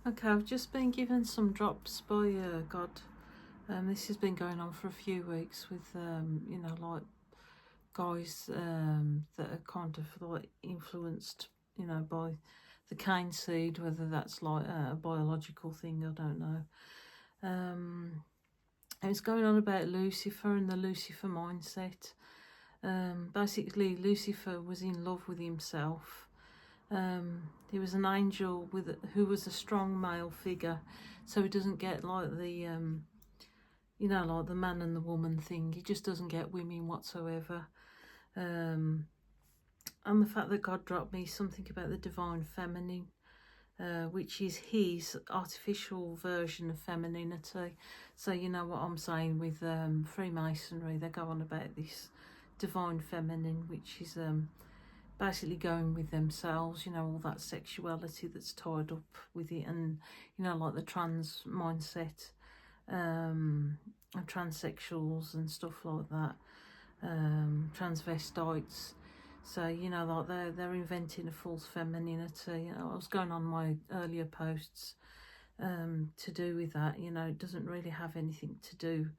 Okay, I've just been given some drops by God. This has been going on for a few weeks with, like guys that are kind of like influenced, by the cane seed, whether that's like a biological thing, I don't know. And it's going on about Lucifer and the Lucifer mindset. Basically, Lucifer was in love with himself. He was an angel who was a strong male figure, so he doesn't get like the like the man and the woman thing. He just doesn't get women whatsoever. And the fact that God dropped me something about the divine feminine, which is his artificial version of femininity. So you know what I'm saying with Freemasonry, they go on about this divine feminine, which is basically going with themselves, all that sexuality that's tied up with it, and like the trans mindset, and transsexuals and stuff like that, transvestites. So like they're inventing a false femininity. I was going on my earlier posts to do with that. It doesn't really have anything to do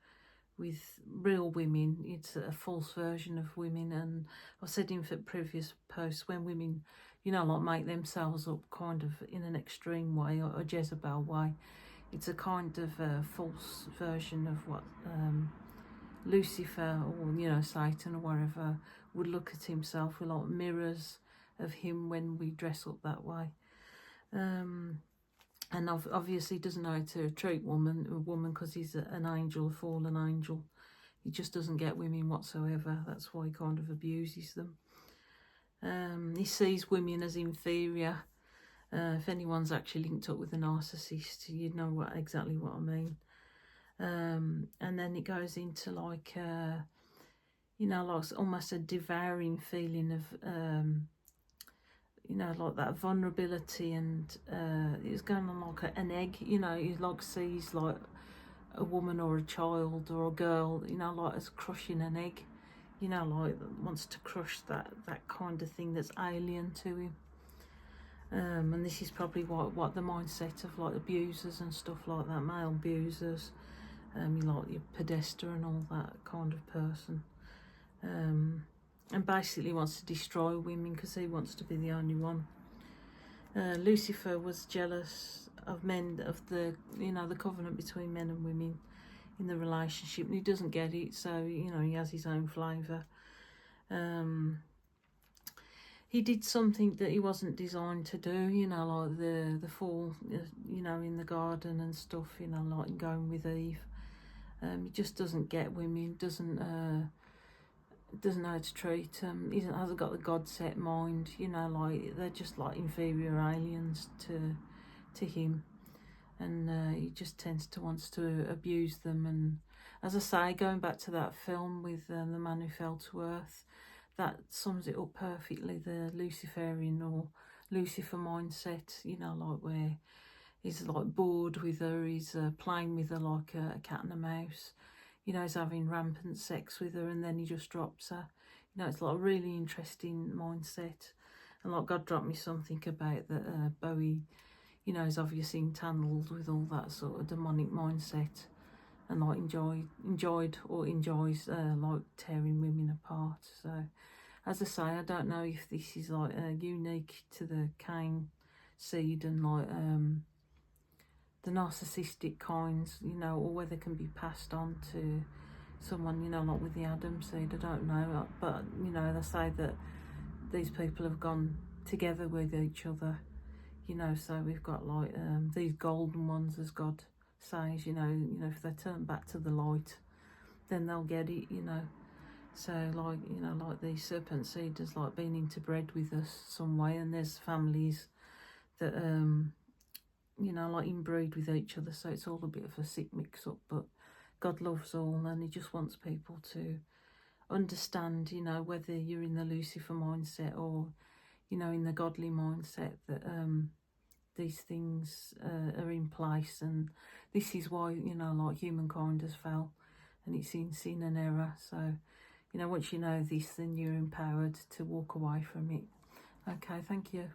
with real women. It's a false version of women, and I've said in previous posts, when women like make themselves up kind of in an extreme way, or a Jezebel way, it's a kind of false version of what Lucifer, or Satan or whatever, would look at himself. With like mirrors of him when we dress up that way. And obviously doesn't know how to treat a woman because he's an angel, a fallen angel. He just doesn't get women whatsoever. That's why he kind of abuses them. He sees women as inferior. If anyone's actually linked up with a narcissist, you'd know exactly what I mean. And then it goes into like, like almost a devouring feeling of, like that vulnerability, and it was going on like an egg, he like sees like a woman or a child or a girl, like as crushing an egg, like wants to crush that kind of thing that's alien to him. And this is probably what the mindset of like abusers and stuff like that, male abusers, like your podesta and all that kind of person. And basically wants to destroy women because he wants to be the only one. Lucifer was jealous of men, of the the covenant between men and women in the relationship, and he doesn't get it, so he has his own flavour. He did something that he wasn't designed to do, like the fall, in the garden and stuff, like going with Eve. He just doesn't get women, doesn't know how to treat them. He hasn't got the God set mind, like they're just like inferior aliens to him, and he just tends to wants to abuse them. And as I say, going back to that film with the man who fell to earth, that sums it up perfectly. The Luciferian or Lucifer mindset, like where he's like bored with her, he's playing with her like a cat and a mouse. He's having rampant sex with her, and then he just drops her. It's like a really interesting mindset. And like God dropped me something about that Bowie, is obviously entangled with all that sort of demonic mindset, and like enjoyed or enjoys like tearing women apart. So as I say, I don't know if this is like unique to the Cain seed and like the narcissistic kinds, or whether it can be passed on to someone, like with the Adam seed. I don't know, but they say that these people have gone together with each other, so we've got like these golden ones, as God says, if they turn back to the light, then they'll get it, so like, like the serpent seed has like been interbred with us some way, and there's families that like inbreed with each other, so it's all a bit of a sick mix-up. But God loves all, and he just wants people to understand, whether you're in the Lucifer mindset or, in the godly mindset, that these things are in place. And this is why, like humankind has fell, and it's in sin and error. So, once you know this, then you're empowered to walk away from it. Okay, thank you.